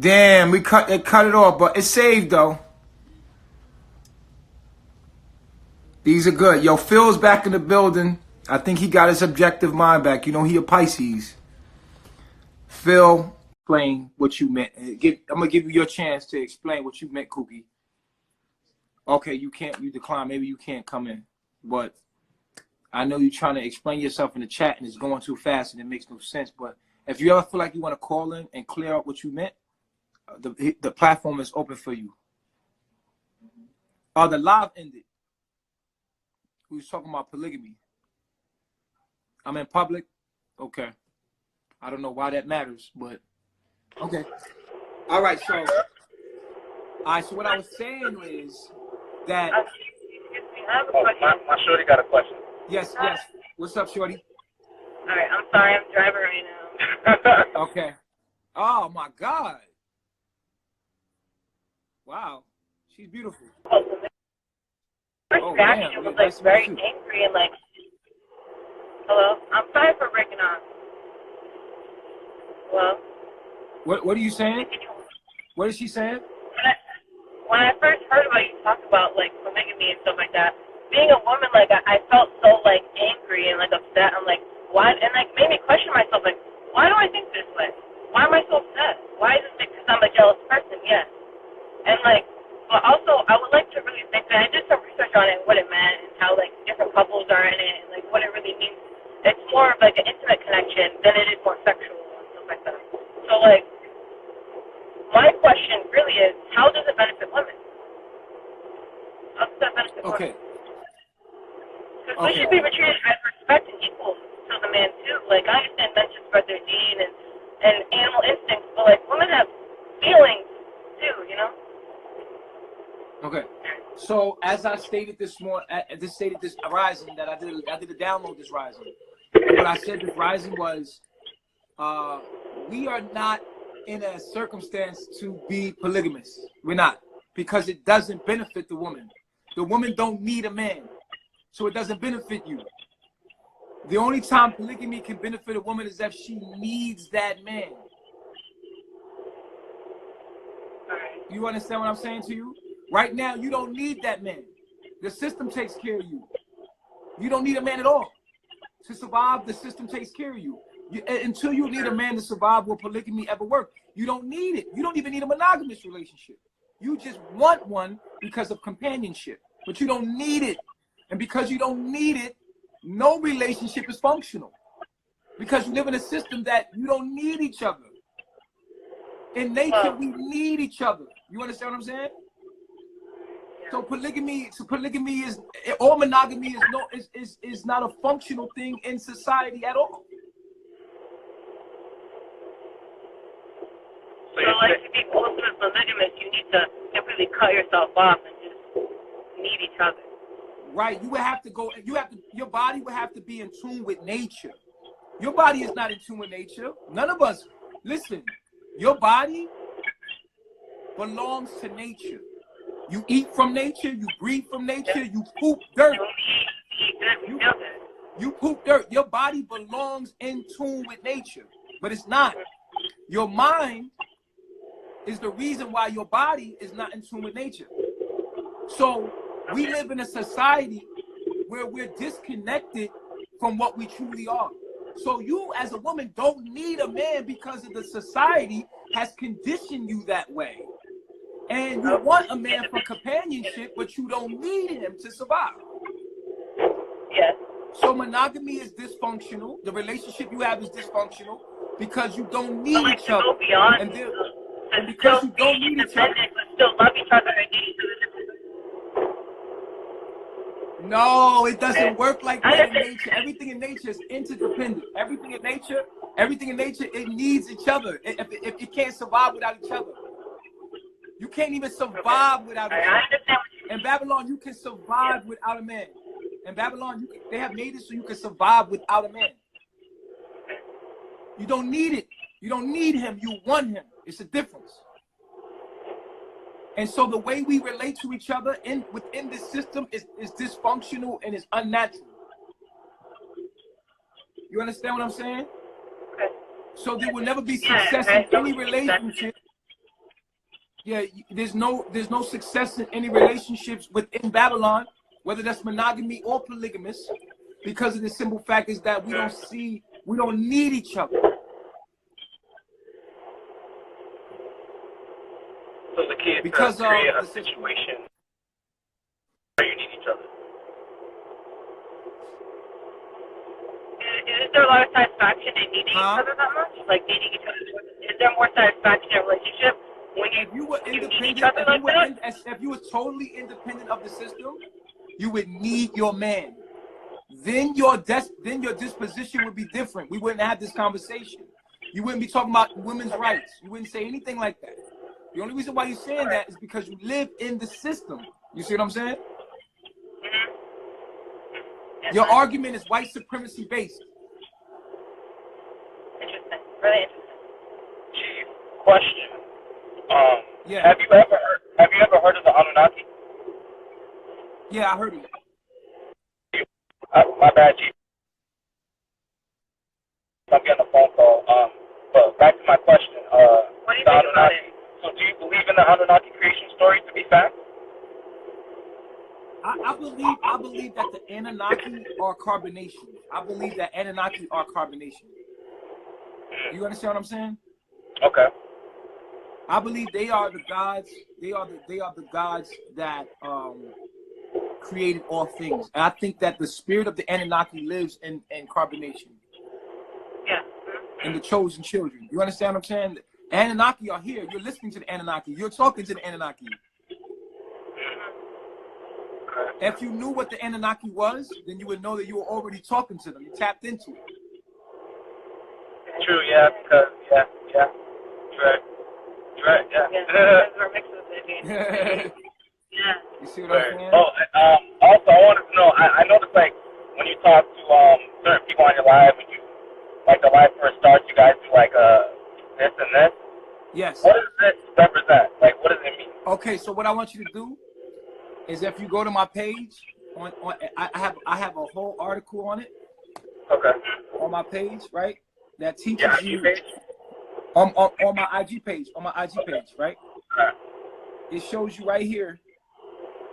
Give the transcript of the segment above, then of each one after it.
Damn, cut it off, but it's saved though. These are good. Yo, Phil's back in the building. I think he got his objective mind back. You know, he a Pisces. Phil, explain what you meant. I'm gonna give you your chance to explain what you meant, Kookie. Okay, you can't. You decline. Maybe you can't come in, but I know you're trying to explain yourself in the chat and it's going too fast and it makes no sense. But if you ever feel like you want to call in and clear up what you meant, the platform is open for you. The live ended. We was talking about polygamy. I'm in public. Okay. I don't know why that matters, but okay. All right. So what I was saying is that. My shorty got a question. Yes. What's up, shorty? All right. I'm sorry. I'm driving right now. Okay. Oh my God. Wow. She's beautiful. First reaction was like very angry and like, hello? I'm sorry for breaking on. Hello? What are you saying? What is she saying? When I first heard about you talk about like polygamy and stuff like that, being a woman, like I felt so like angry and like upset. I'm like, why? And like made me question myself, like, why do I think this way? Why am I so upset? Why is it because I'm a jealous person? Yes. And like, but also I would like to really think that I did some research on it, what it meant, and how like different couples are in it, and like what it really means. It's more of like an intimate connection than it is more sexual and stuff like that. So like, my question really is, how does it benefit women? How does that benefit women? Because we should be treated as respect and equal to the man too. Like I understand men should spread their gene and animal instincts, but like women have feelings too, you know? Okay. So as I stated this morning, this rising that I did a download this rising. And what I said this rising was, we are not in a circumstance to be polygamous. We're not, because it doesn't benefit the woman. The woman don't need a man, so it doesn't benefit you. The only time polygamy can benefit a woman is if she needs that man. You understand what I'm saying to you? Right now, you don't need that man. The system takes care of you. You don't need a man at all. To survive, the system takes care of you. Until you need a man to survive, will polygamy ever work? You don't need it. You don't even need a monogamous relationship. You just want one because of companionship, but you don't need it. And because you don't need it, no relationship is functional. Because you live in a system that you don't need each other. In nature, we need each other. You understand what I'm saying? So polygamy is, or monogamy is not a functional thing in society at all. So like to be ultimate polygamous, you need to completely cut yourself off and just need each other. Right. You would have to go. Your body would have to be in tune with nature. Your body is not in tune with nature. None of us. Listen, your body belongs to nature. You eat from nature. You breathe from nature. You poop dirt. You poop dirt. Your body belongs in tune with nature, but it's not. Your mind is the reason why your body is not in tune with nature. So we live in a society where we're disconnected from what we truly are. So you as a woman don't need a man because of the society has conditioned you that way. And you want a man for companionship, but you don't need him to survive. Yes. So monogamy is dysfunctional. The relationship you have is dysfunctional because you don't need each other. Go beyond and because you don't need each other. But still love each other and need each other. No, it doesn't work like that in nature. Everything in nature is interdependent. Everything in nature, it needs each other. It can't survive without each other. You can't even survive without each other. In Babylon, you can survive without a man. In Babylon, they have made it so you can survive without a man. You don't need it. You don't need him. You want him. It's a difference. And so the way we relate to each other within this system is dysfunctional and is unnatural. You understand what I'm saying? So there will never be success in any relationship Yeah, there's no success in any relationships within Babylon, whether that's monogamy or polygamous, because of the simple fact is that we don't need each other. So the key is Because to create of a the situation where you need each other. Is there a lot of satisfaction in needing each other that much? Like needing each other? Is there more satisfaction in a relationship when you need each other like that? If you were totally independent of the system, you would need your man. Then your disposition would be different. We wouldn't have this conversation. You wouldn't be talking about women's rights. You wouldn't say anything like that. The only reason why you're saying that is because you live in the system. You see what I'm saying? Your argument is white supremacy based. Interesting. Really interesting. Chief, question. Yeah. Have you ever heard of the Anunnaki? Yeah, I heard it. My bad, Chief. I'm getting a phone call. But back to my question. What do you think about it? So do you believe in the Anunnaki creation story to be fact? I believe that the Anunnaki are carbonation. I believe that Anunnaki are carbonation. You understand what I'm saying? Okay. I believe they are the gods. They are the gods that created all things. And I think that the spirit of the Anunnaki lives in carbonation. Yeah. In the chosen children. You understand what I'm saying? The Anunnaki are here. You're listening to the Anunnaki. You're talking to the Anunnaki. If you knew what the Anunnaki was, then you would know that you were already talking to them. You tapped into it. True, yeah, because, yeah. Right, yeah. Yeah. You see what I'm saying? Also, I wanted to know, I noticed, like, when you talk to certain people on your live, when you, like, the live first starts, you guys do, like, this and this. Yes. What does this represent? Like, what does it mean? Okay, so what I want you to do is if you go to my page, I have a whole article on it. Okay. On my page, right? That teaches you. Page? On my IG page, right? Okay. It shows you right here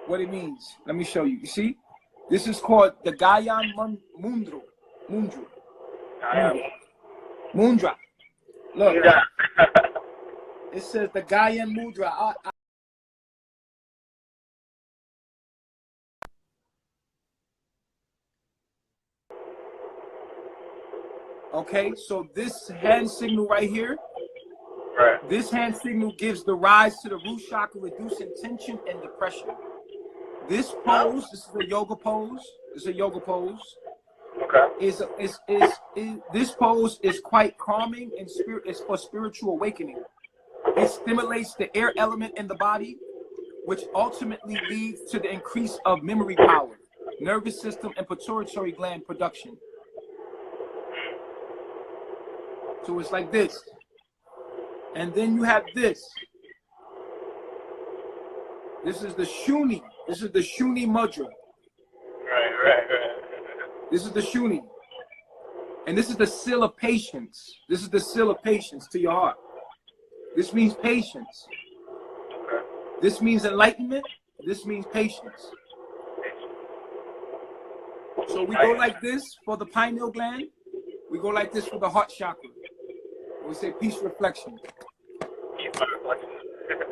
what it means. Let me show you. You see? This is called the Gayan Mundra. Mundra. Look. Yeah. It says the Gayan Mudra. Okay, so this hand signal right here, Right. this hand signal gives the rise to the root chakra, reducing tension and depression. This pose, this is a yoga pose. Okay. This pose is quite calming and it's for spiritual awakening. It stimulates the air element in the body, which ultimately leads to the increase of memory power, nervous system, and pituitary gland production. So it's like this. And then you have this. This is the Shuni. This is the Shuni Mudra. Right. This is the Shuni. And this is the seal of patience. This is the seal of patience to your heart. This means patience. Okay. This means enlightenment. This means patience. So we go like this for the pineal gland. We go like this for the heart chakra. We say peace reflection.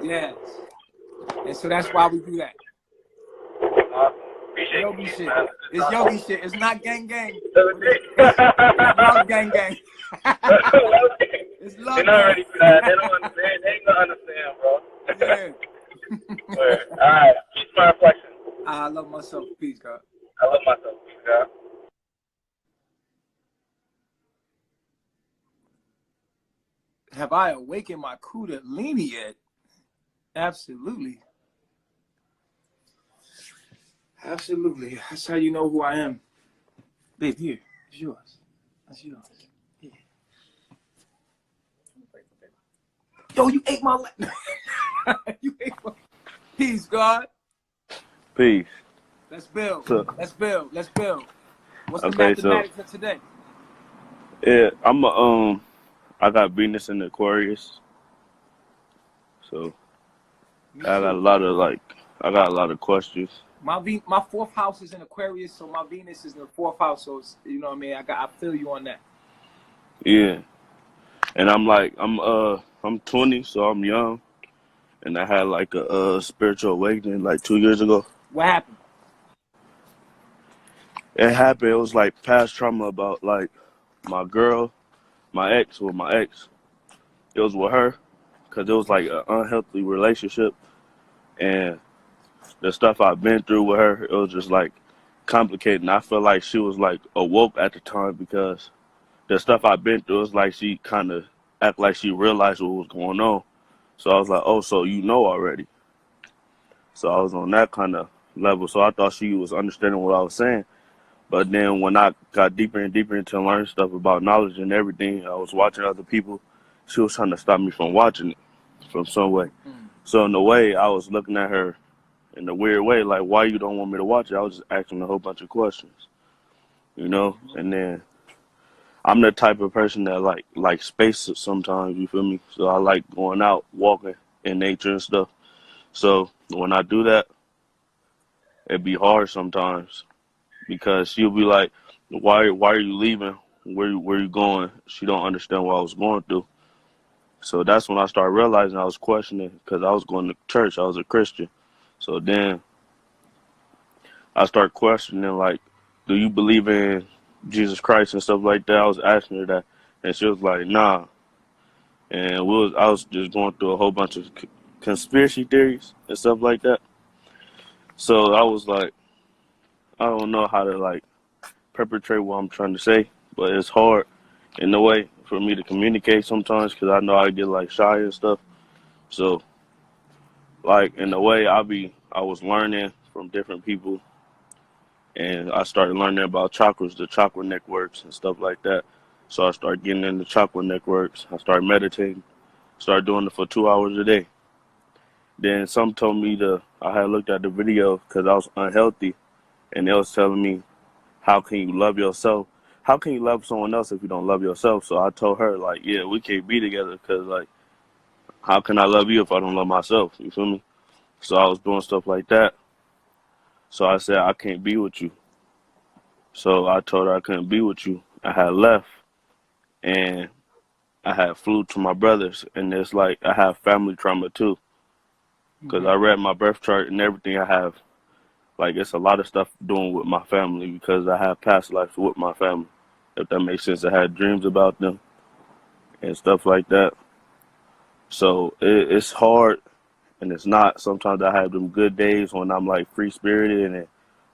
Yes. And so that's why we do that. Awesome. Appreciate Yogi you, shit. man. It's yogi shit. It's not gang gang. It's love gang gang. It's love They're not gang. ready for that. They don't understand. They ain't gonna understand, bro. Yeah. Alright. Peace, my reflection. I love myself. Peace, God. I love myself. Peace, God. Have I awakened my Kundalini yet? Absolutely. Absolutely. That's how you know who I am. Babe, here. It's yours. That's yours. Here. Yo, you ate my you ate my peace, God. Peace. Let's build. So, Let's build. Let's build. What's the okay, mathematics of today? yeah, I got Venus in Aquarius. So Me I got too. a lot of questions. My fourth house is in Aquarius, so my Venus is in the fourth house. So it's, you know what I mean. I feel you on that. Yeah, and I'm 20, so I'm young, and I had like a spiritual awakening like 2 years ago. What happened? It happened. It was like past trauma about like my girl, my ex. It was with her because it was like an unhealthy relationship, and the stuff I've been through with her, it was just like complicated. And I feel like she was like awoke at the time because the stuff I've been through is like she kind of act like she realized what was going on. So I was like, oh, so you know already. So I was on that kind of level. So I thought she was understanding what I was saying. But then when I got deeper and deeper into learning stuff about knowledge and everything, I was watching other people. She was trying to stop me from watching it from some way. Mm. So in a way, I was looking at her in a weird way, like, why you don't want me to watch it? I was just asking a whole bunch of questions, you know? Mm-hmm. And then I'm the type of person that like space sometimes, you feel me? So I like going out, walking in nature and stuff. So when I do that, it'd be hard sometimes because she'll be like, why are you leaving? Where you going? She don't understand what I was going through. So that's when I started realizing I was questioning because I was going to church. I was a Christian. So then I started questioning, like, do you believe in Jesus Christ and stuff like that? I was asking her that, and she was like, nah. And I was just going through a whole bunch of conspiracy theories and stuff like that. So I was like, I don't know how to like perpetrate what I'm trying to say, but it's hard in a way for me to communicate sometimes because I know I get like shy and stuff. So like in a way, I was learning from different people, and I started learning about chakras, the chakra networks and stuff like that. So I started getting into chakra networks. I started meditating, started doing it for 2 hours a day. Then some told me I had looked at the video because I was unhealthy, and they was telling me, how can you love yourself? How can you love someone else if you don't love yourself? So I told her, like, yeah, we can't be together because, like, how can I love you if I don't love myself? You feel me? So I was doing stuff like that. So I said, I can't be with you. So I told her I couldn't be with you. I had left, and I had flew to my brother's, and it's like I have family trauma too because Mm-hmm. I read my birth chart and everything. I have like it's a lot of stuff doing with my family because I have past lives with my family. If that makes sense, I had dreams about them and stuff like that. So it's hard and it's not. Sometimes I have them good days when I'm like free spirited and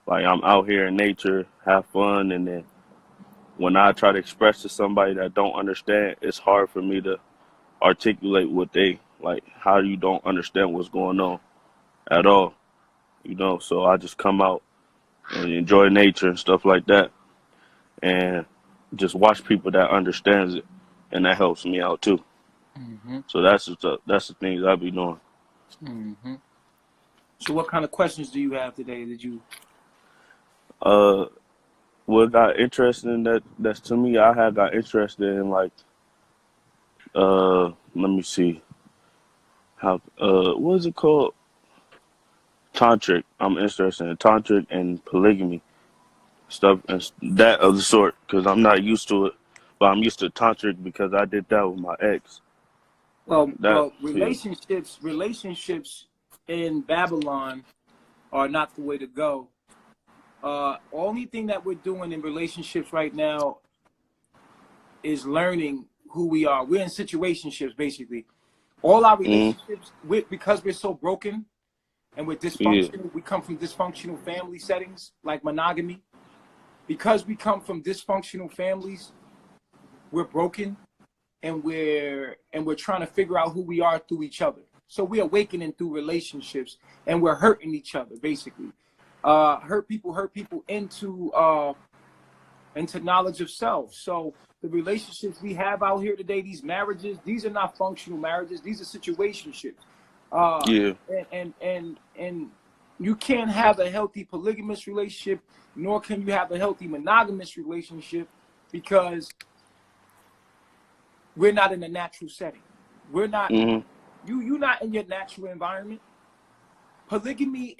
like I'm out here in nature, have fun, and then when I try to express to somebody that don't understand, it's hard for me to articulate what they like. How you don't understand what's going on at all, you know? So I just come out and enjoy nature and stuff like that, and just watch people that understands it, and that helps me out too. Mm-hmm. So that's the things I be doing. Mm-hmm. So what kind of questions do you have today? Did you? Uh, what got interested in that's to me, I had got interested in like let me see how what is it called? Tantric. I'm interested in tantric and polygamy stuff and that of the sort because I'm not used to it, but I'm used to tantric because I did that with my ex. That Well, yeah. relationships in Babylon are not the way to go. Only thing that we're doing in relationships right now is learning who we are. We're in situationships, basically. All our Mm, relationships, because we're so broken and we're yeah. dysfunctional, we come from dysfunctional family settings like monogamy. Because we come from dysfunctional families, we're broken and we're trying to figure out who we are through each other. So we're awakening through relationships and we're hurting each other, basically. Hurt people into knowledge of self. So the relationships we have out here today, these marriages, these are not functional marriages. These are situationships. Uh, Yeah. and you can't have a healthy polygamous relationship, nor can you have a healthy monogamous relationship because we're not in a natural setting. We're not Hmm. you're not in your natural environment. polygamy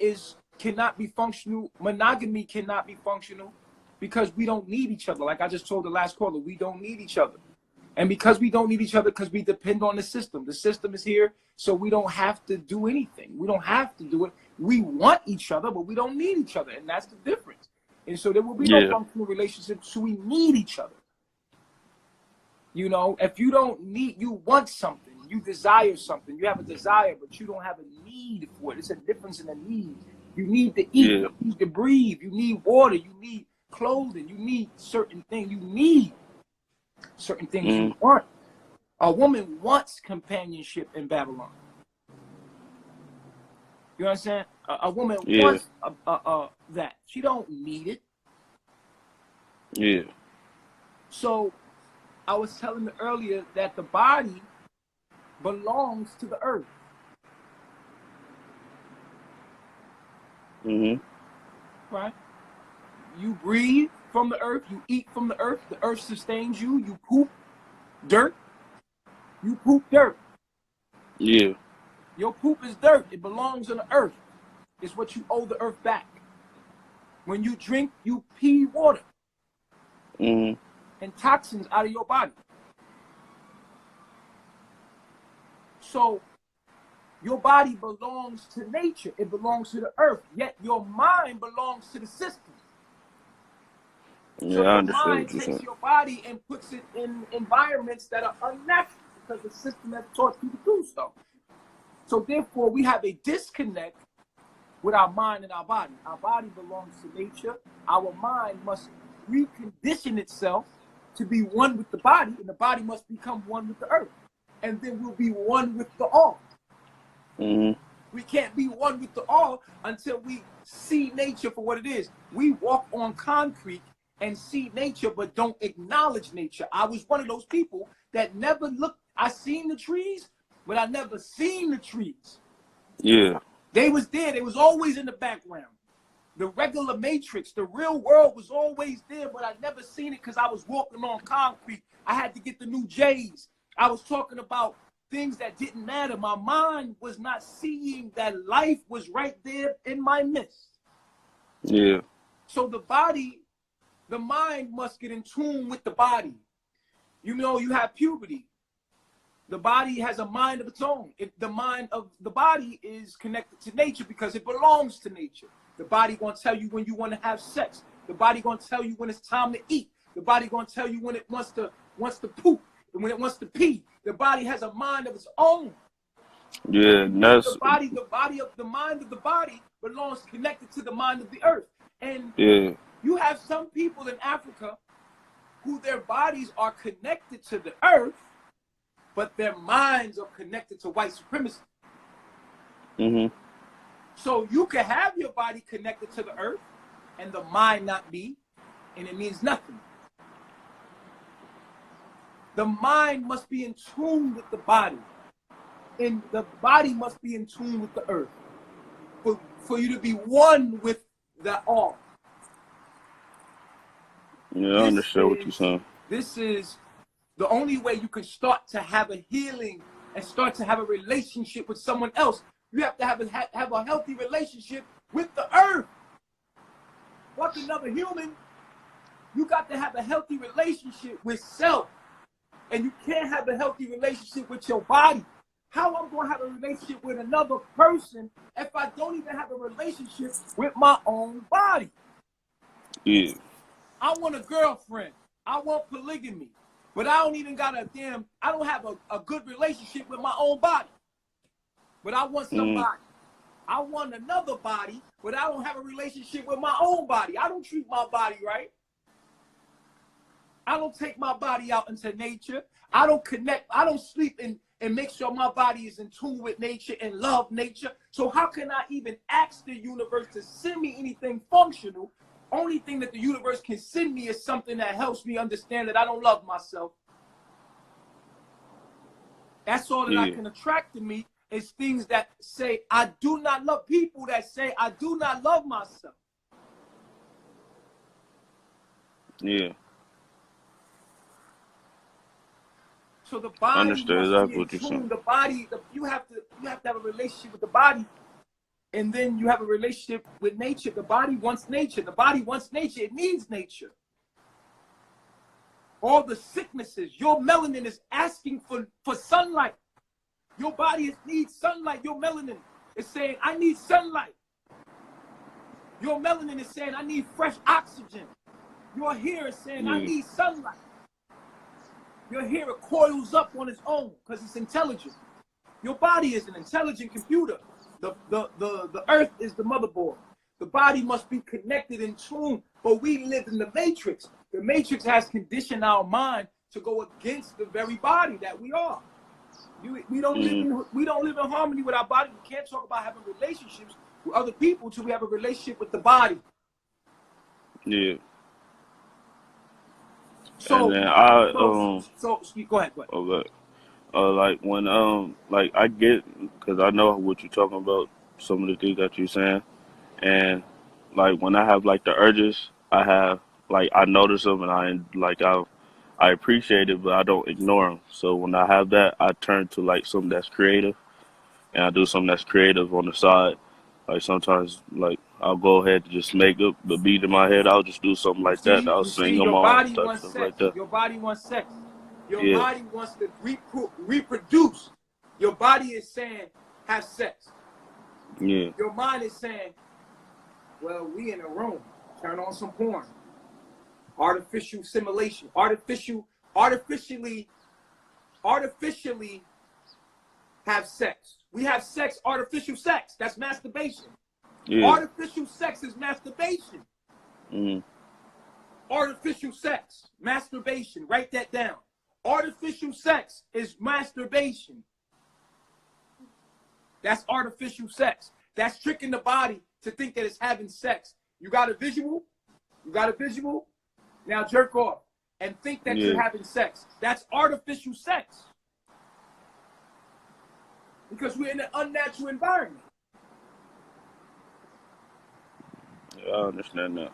cannot be functional. Monogamy cannot be functional because we don't need each other. Like I just told the last caller, we don't need each other. And because we don't need each other, because we depend on the system. The system is here, so we don't have to do anything. We don't have to do it. We want each other, but we don't need each other. And that's the difference. And so there will be no functional relationship, so we need each other. You know, if you don't need, you want something, you desire something, you have a desire, but you don't have a need for it. It's a difference in a need. You need to eat, you need to breathe, you need water, you need clothing, you need certain things. You need certain things you want. A woman wants companionship in Babylon. You understand? A woman wants that. She don't need it. Yeah. So I was telling you earlier that the body belongs to the earth. Right? You breathe from the earth, you eat from the earth sustains you, you poop dirt, you poop dirt. Yeah. Your poop is dirt, it belongs on the earth. It's what you owe the earth back. When you drink, you pee water and toxins out of your body. So your body belongs to nature, it belongs to the earth, yet your mind belongs to the system. Yeah, So I your understand mind what you're takes saying. your body and puts it in environments that are unnatural because the system has taught you to do so. So therefore, we have a disconnect with our mind and our body. Our body belongs to nature. Our mind must recondition itself to be one with the body, and the body must become one with the earth. And then we'll be one with the all. We can't be one with the all until we see nature for what it is. We walk on concrete and see nature, but don't acknowledge nature. I was one of those people that never looked. I seen the trees, but I never seen the trees. Yeah. They was there. They was always in the background. The regular matrix, the real world was always there, but I never seen it because I was walking on concrete. I had to get the new J's. I was talking about things that didn't matter. My mind was not seeing that life was right there in my midst. Yeah. So the mind must get in tune with the body. You know, you have puberty. The body has a mind of its own. The mind of the body is connected to nature because it belongs to nature. The body gonna tell you when you want to have sex. The body gonna tell you when it's time to eat. The body gonna tell you when it wants to poop and when it wants to pee. The body has a mind of its own. Yeah, that's The mind of the body belongs connected to the mind of the earth. And you have some people in Africa who their bodies are connected to the earth, but their minds are connected to white supremacy. So you can have your body connected to the earth and the mind not be, and it means nothing. The mind must be in tune with the body, and the body must be in tune with the earth for you to be one with the all. Yeah, I understand what you're saying. This is the only way you can start to have a healing and start to have a relationship with someone else. You have to have a healthy relationship with the earth. Like another human, you got to have a healthy relationship with self. And you can't have a healthy relationship with your body. How I'm going to have a relationship with another person if I don't even have a relationship with my own body? Yeah. I want a girlfriend. I want polygamy. But I don't even got I don't have a good relationship with my own body. But I want somebody. I want another body, but I don't have a relationship with my own body. I don't treat my body right. I don't take my body out into nature. I don't connect. I don't sleep and make sure my body is in tune with nature and love nature. So how can I even ask the universe to send me anything functional? Only thing that the universe can send me is something that helps me understand that I don't love myself. That's all that I can attract to me is things that say I do not love, people that say I do not love myself. Yeah. So the body Understand exactly what must be you're in tune. saying. The body, you have to have a relationship with the body and then you have a relationship with nature. The body wants nature. The body wants nature. It needs nature. All the sicknesses, your melanin is asking for sunlight. Your body needs sunlight. Your melanin is saying, I need sunlight. Your melanin is saying, I need fresh oxygen. Your hair is saying, I need sunlight. Your hair coils up on its own because it's intelligent. Your body is an intelligent computer. The earth is the motherboard. The body must be connected in tune, but we live in the matrix. The matrix has conditioned our mind to go against the very body that we are. We don't live in harmony with our body. We can't talk about having relationships with other people until we have a relationship with the body. Yeah. So, and then go ahead. Okay. Like when like I get, because I know what you're talking about, some of the things that you're saying, and like when I have like the urges, I notice them, and I appreciate it, but I don't ignore them. So when I have that, I turn to like something that's creative, and I do something that's creative on the side. Like sometimes, like I'll go ahead and just make up the beat in my head. I'll just do something like that. I'll sing on your my own body type wants stuff sex. like that. Your body wants sex. Your Yeah. body wants to reproduce. Your body is saying, have sex. Yeah. Your mind is saying, well, we in a room. Turn on some porn. Artificial simulation. Artificially have sex. We have sex, artificial sex. That's masturbation. Yeah. Artificial sex is masturbation. Artificial sex, masturbation. Write that down. Artificial sex is masturbation. That's artificial sex. That's tricking the body to think that it's having sex. You got a visual? You got a visual? Now jerk off and think that you're having sex. That's artificial sex. Because we're in an unnatural environment. Yeah, I understand that.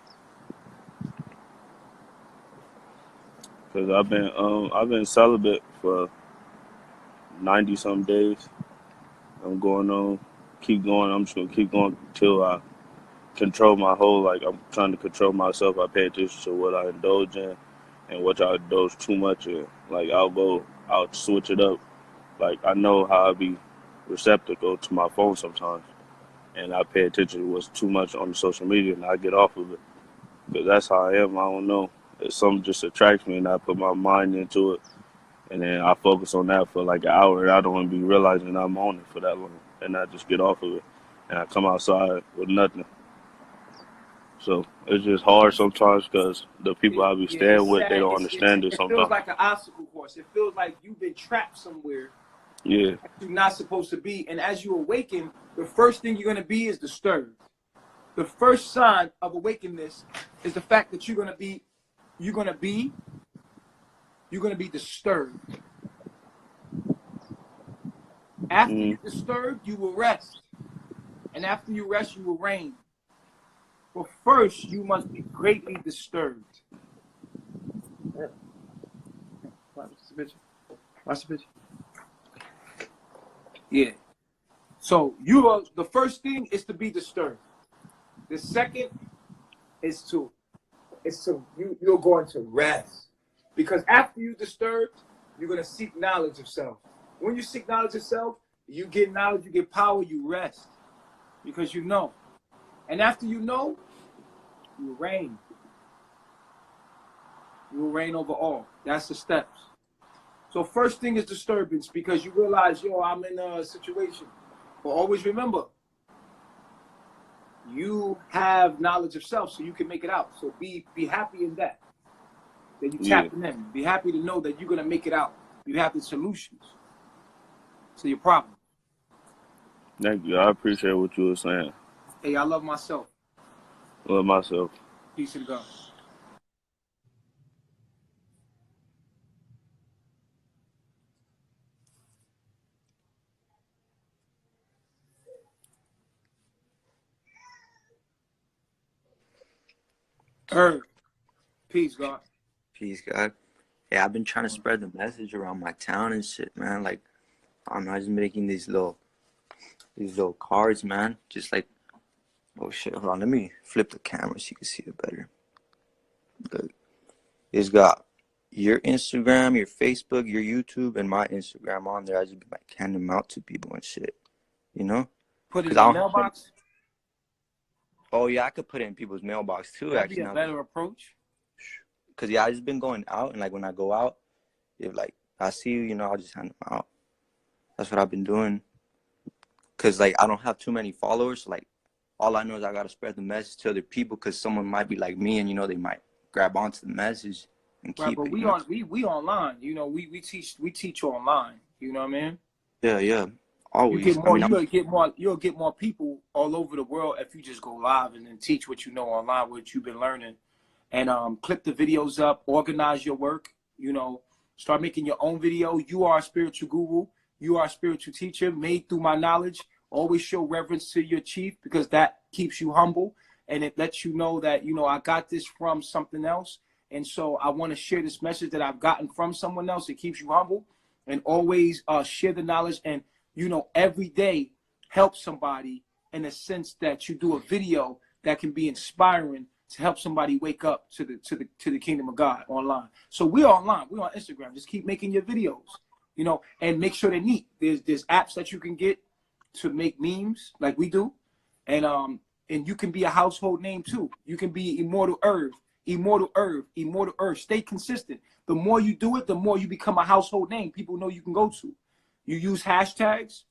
Cause I've been celibate for 90 some days. I'm keep going. I'm just gonna keep going till I control my whole, like I'm trying to control myself. I pay attention to what I indulge in and what I indulge too much in. Like I'll switch it up. Like I know how I be receptacle to my phone sometimes, and I pay attention to what's too much on the social media, and I get off of it. Because that's how I am. I don't know. If something just attracts me, and I put my mind into it, and then I focus on that for like an hour, and I don't even be realizing I'm on it for that long, and I just get off of it, and I come outside with nothing. So it's just hard sometimes because the people I be staying with, they don't understand it It sometimes. feels like an obstacle course. It feels like you've been trapped somewhere. Yeah. You're not supposed to be. And as you awaken, the first thing you're going to be is disturbed. The first sign of awakenness is the fact that you're going to be disturbed. After you're disturbed, you will rest. And after you rest, you will reign. But first, you must be greatly disturbed. Watch the picture. Yeah. So the first thing is to be disturbed. The second is you're going to rest. Because after you're disturbed, you're going to seek knowledge of self. When you seek knowledge of self, you get knowledge, you get power, you rest. Because you know. And after you know, you reign. You will reign over all. That's the steps. So first thing is disturbance, because you realize, I'm in a situation. But always remember, you have knowledge of self, so you can make it out. So be happy in that you tapping in. Be happy to know that you're going to make it out. You have the solutions to your problem. Thank you. I appreciate what you were saying. Hey, I love myself. Love myself. Peace and God. Peace, God. Peace, God. Yeah, I've been trying to spread the message around my town and shit, man. Like, I'm not just making these little these little cards, man. Just like, oh shit, hold on, let me flip the camera so you can see it better. Look, it's got your Instagram, your Facebook, your YouTube, and my Instagram on there. I just be like handing them out to people and shit, you know? Put it in Cause I your don't have them. mailbox. Oh yeah, I could put it in people's mailbox too. That'd be Actually, a now, better approach. cause yeah, I just been going out, and like when I go out, if like I see you, you know, I'll just hand them out. That's what I've been doing. Cause like I don't have too many followers. So, like all I know is I gotta spread the message to other people. Cause someone might be like me, and you know they might grab onto the message and Right, keep but it. You know? we online. You know, we teach online. You know what I mean? Yeah, yeah. You get Always. I more. mean, You'll get more people all over the world if you just go live and then teach what you know online, what you've been learning, and clip the videos up, organize your work. You know, start making your own video. You are a spiritual guru. You are a spiritual teacher made through my knowledge. Always show reverence to your chief because that keeps you humble and it lets you know that, you know, I got this from something else. And so I want to share this message that I've gotten from someone else. It keeps you humble and always share the knowledge and, you know, every day help somebody in a sense that you do a video that can be inspiring to help somebody wake up to the kingdom of God online. So we're online. We're on Instagram. Just keep making your videos, you know, and make sure they're neat. There's apps that you can get to make memes like we do. And you can be a household name too. You can be Immortal Irv. Stay consistent. The more you do it, the more you become a household name. People know you can go to. You use hashtags.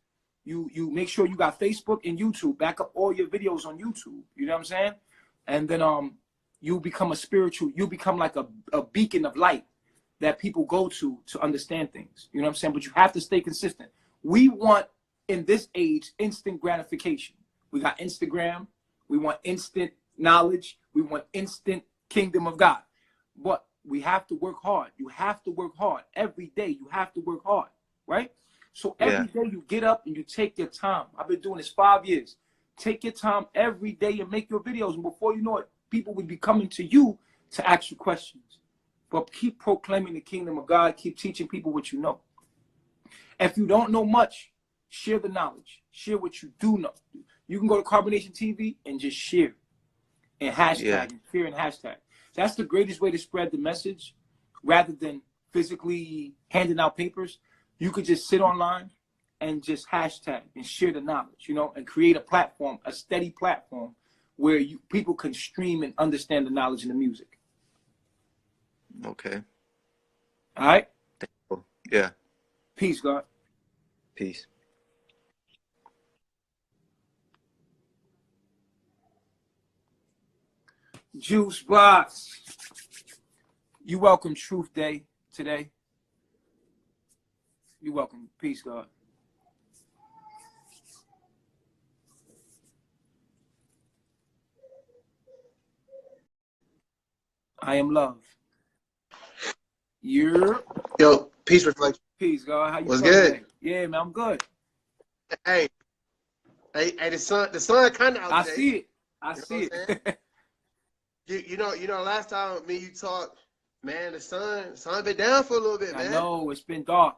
You make sure you got Facebook and YouTube. Back up all your videos on YouTube. You know what I'm saying? And then you become you become like a beacon of light that people go to understand things. You know what I'm saying? But you have to stay consistent. We want, in this age, instant gratification. We got Instagram. We want instant knowledge. We want instant kingdom of God. But we have to work hard. You have to work hard. Every day you have to work hard, right? So every day you get up and you take your time. I've been doing this 5 years. Take your time every day and make your videos. And before you know it, people will be coming to you to ask you questions. But keep proclaiming the kingdom of God. Keep teaching people what you know. If you don't know much, share the knowledge. Share what you do know. You can go to Carbonation TV and just share and hashtag and share and hashtag. That's the greatest way to spread the message rather than physically handing out papers. You could just sit online and just hashtag and share the knowledge, you know, and create a platform, a steady platform where people can stream and understand the knowledge and the music. Okay. All right? Yeah. Peace, God. Peace. Juice Box. You welcome Truth Day today. You welcome. Peace, God. I am love. You're Yo, peace reflection. peace, God. How you What's feeling good? today? Yeah, man, I'm good. Hey, the sun kind of out I today. see it. I You know see what I'm it. You know, last time me and you talked, man, the sun been down for a little bit, I man. know it's been dark,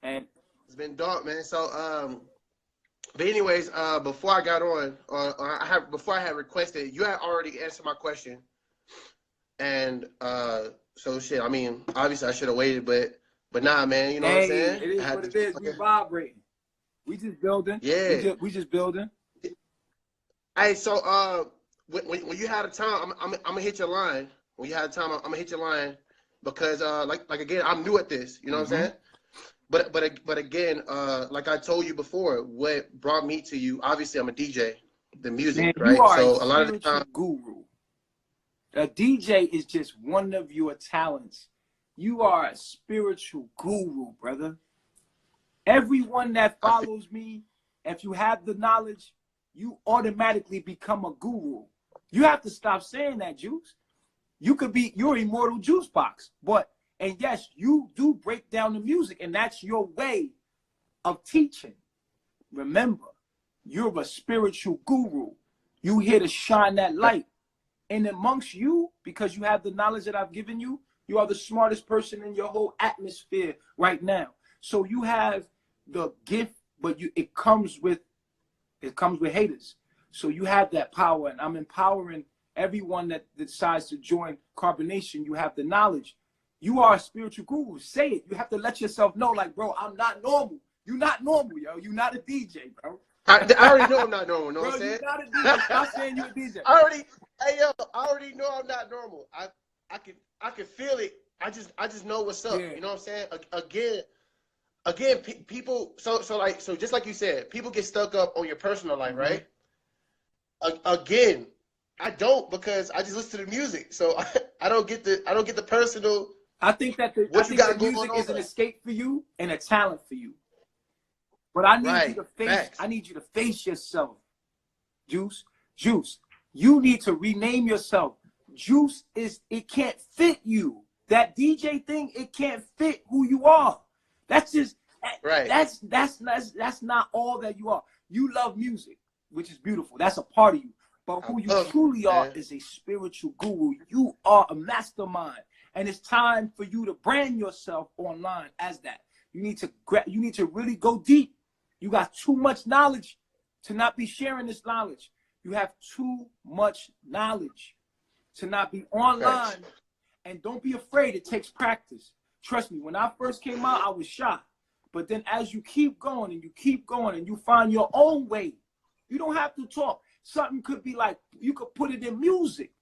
and It's been dark, man. So, but anyways, before I got on, before I had requested, you had already answered my question, and so shit. I mean, obviously I should have waited, but nah, man. You know what I'm hey, saying? it is I had what to it is. We vibrating. We just building. Yeah. We just building. Hey, so when you had a time, I'm gonna hit your line. When you had a time, I'm gonna hit your line because like again, I'm new at this. You know what I'm saying? But again, like I told you before, what brought me to you? Obviously, I'm a DJ, the music, Man, you right? are a So a lot of the spiritual time, guru. A DJ is just one of your talents. You are a spiritual guru, brother. Everyone that follows me, if you have the knowledge, you automatically become a guru. You have to stop saying that, Juice. You're immortal Juice Box. And yes, you do break down the music, and that's your way of teaching. Remember, you're a spiritual guru. You here to shine that light. And amongst you, because you have the knowledge that I've given you, you are the smartest person in your whole atmosphere right now. So you have the gift, but it comes with It comes with haters. So you have that power, and I'm empowering everyone that decides to join Carbonation. You have the knowledge. You are a spiritual guru. Say it. You have to let yourself know, like, bro, I'm not normal. You're not normal, yo. You're not a DJ, bro. I already know I'm not normal. Know Bro, what I'm saying? you're not a DJ. Stop saying you're a DJ. Hey yo, I already know I'm not normal. I can feel it. I just know what's up. Yeah. You know what I'm saying? Again, people. So just like you said, people get stuck up on your personal life, right? Again, I don't, because I just listen to the music. So I don't get the personal. I think that the music is an escape for you and a talent for you. But I need you to face. Facts. I need you to face yourself, Juice. Juice. You need to rename yourself. Juice it can't fit you. That DJ thing, it can't fit who you are. That's just right. That's not all that you are. You love music, which is beautiful. That's a part of you. But who you truly are is a spiritual guru. You are a mastermind. And it's time for you to brand yourself online as that. You need to really go deep. You got too much knowledge to not be sharing this knowledge. You have too much knowledge to not be online. And don't be afraid. It takes practice. Trust me, when I first came out, I was shy. But then as you keep going and you find your own way, you don't have to talk. Something could be like, you could put it in music.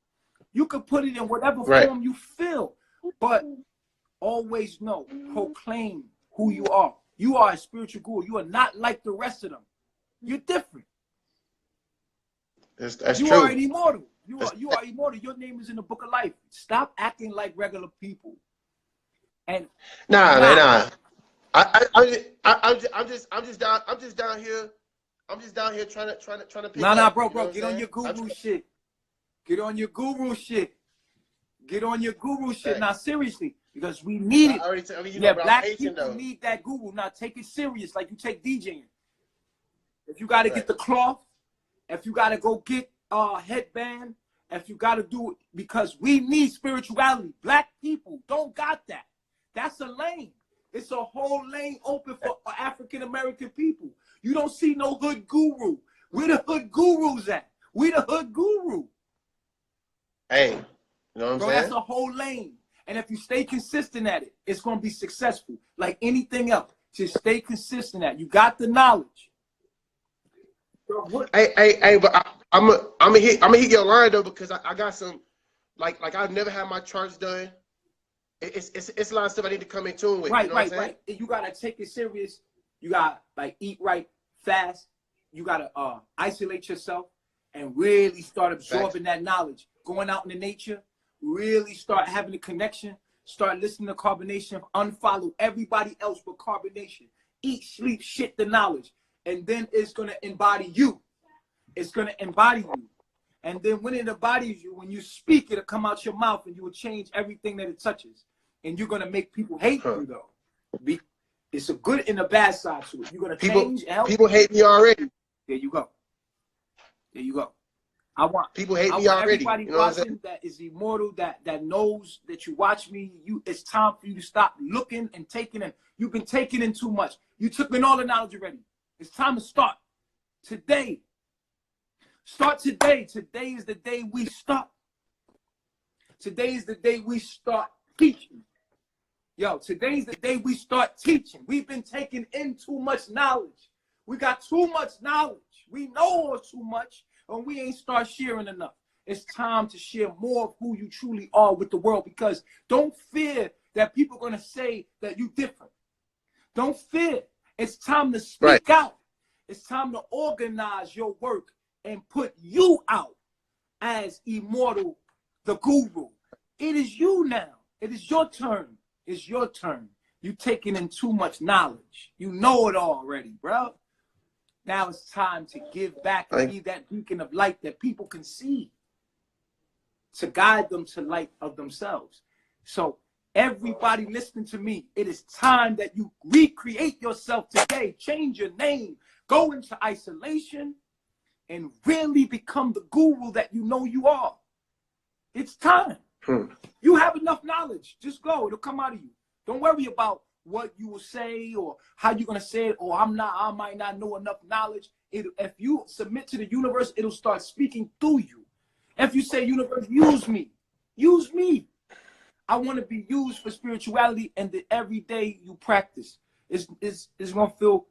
You could put it in whatever form you feel. But always know, proclaim who you are. You are a spiritual guru. You are not like the rest of them. You're different. That's you true. are an immortal. You are immortal. Your name is in the book of life. Stop acting like regular people. And nah. I'm just down here trying to pick up, bro. You know Get on your guru shit. Get on your guru shit. Get on your guru shit. Now, seriously, because we need it. Black people need that guru. Now, take it serious like you take DJing. If you got to get the cloth, if you got to go get a headband, if you got to do it, because we need spirituality. Black people don't got that. That's a lane. It's a whole lane open for African-American people. You don't see no hood guru. Where the hood gurus at? We the hood guru. Hey. You know what I'm saying? That's a whole lane. And if you stay consistent at it, it's going to be successful. Like anything else. Just stay consistent at it. You got the knowledge. Hey, but I'm gonna hit your line though, because I got some like I've never had my charts done. It's a lot of stuff I need to come in tune with. Right, you know what I'm saying? You gotta take it serious. You gotta like eat right, fast. You gotta isolate yourself and really start absorbing that knowledge. Going out in the nature. Really start having a connection. Start listening to Carbonation. Unfollow everybody else but Carbonation. Eat, sleep, shit the knowledge. And then it's going to embody you. It's going to embody you. And then when it embodies you, when you speak, it'll come out your mouth and you will change everything that it touches. And you're going to make people hate you, though. It's a good and a bad side to it. You're going to change and help. People hate me already. There you go. There you go. I want people hate me already. Everybody watching that is immortal, that knows that you watch me. It's time for you to stop looking and taking in. You've been taking in too much. You took in all the knowledge already. It's time to start today. Start today. Today is the day we start. Today is the day we start teaching. Yo, today's the day we start teaching. We've been taking in too much knowledge. We got too much knowledge. We know too much. And we ain't start sharing enough. It's time to share more of who you truly are with the world, because don't fear that people are going to say that you're different. Don't fear. It's time to speak out. It's time to organize your work and put you out as immortal, the guru. It is you now. It is your turn. It's your turn. You're taking in too much knowledge. You know it already, bro. Now it's time to give back and be that beacon of light that people can see, to guide them to light of themselves. So everybody listening to me, it is time that you recreate yourself today. Change your name. Go into isolation and really become the guru that you know you are. It's time. You have enough knowledge. Just go. It'll come out of you. Don't worry about what you will say or how you're going to say it, or I might not know enough knowledge. if you submit to the universe, it'll start speaking through you. If you say, universe, use me, use me. I want to be used for spirituality, and the every day you practice, it's gonna feel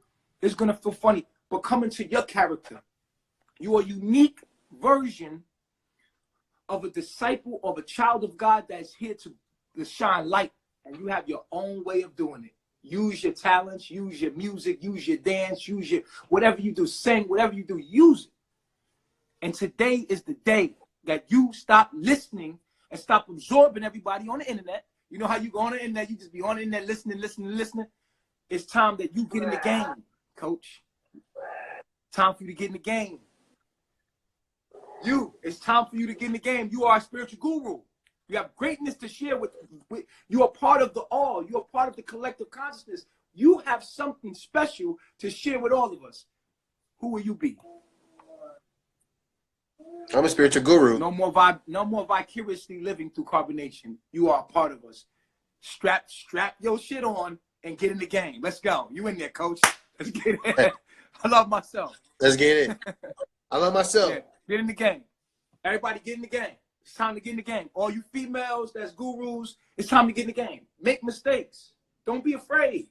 funny. But come into your character. You are a unique version of a disciple, of a child of God that's here to shine light, and you have your own way of doing it. Use your talents, use your music, use your dance, use your whatever you do, sing, whatever you do, use it. And today is the day that you stop listening and stop absorbing everybody on the internet. You know how you go on the internet, you just be on the internet listening. It's time that you get in the game, coach. Time for you to get in the game. It's time for you to get in the game. You are a spiritual guru. You have greatness to share with you are part of the all. You are part of the collective consciousness. You have something special to share with all of us. Who will you be? I'm a spiritual guru. No more vicariously living through carbonation. You are a part of us. Strap your shit on and get in the game. Let's go. You in there, coach. Let's get it. I love myself. Let's get it. I love myself. Yeah, get in the game. Everybody get in the game. It's time to get in the game. All you females that's gurus, it's time to get in the game. Make mistakes. Don't be afraid.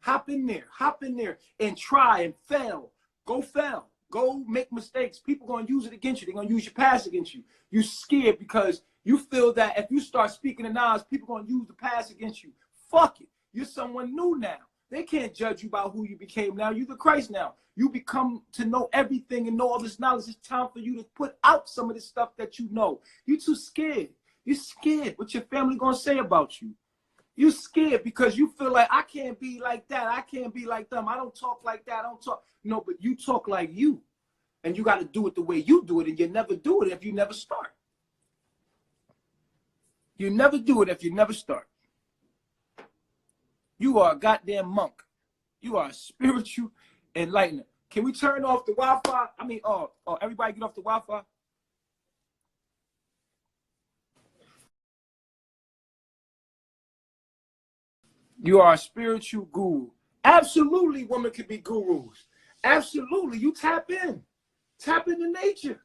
Hop in there and try and fail. Go fail. Go make mistakes. People going to use it against you. They're going to use your past against you. You're scared because you feel that if you start speaking in knowledge, people going to use the past against you. Fuck it. You're someone new now. They can't judge you about who you became now. You're the Christ now. You become to know everything and know all this knowledge. It's time for you to put out some of this stuff that you know. You're too scared. You're scared what your family going to say about you. You're scared because you feel like I can't be like that. I can't be like them. I don't talk like that. I don't talk. No, but you talk like you. And you got to do it the way you do it. And you never do it if you never start. You never do it if you never start. You are a goddamn monk. You are a spiritual enlightener. Can we turn off the Wi-Fi? I mean, everybody get off the Wi-Fi. You are a spiritual guru. Absolutely, women can be gurus. Absolutely. You tap in. Tap into nature.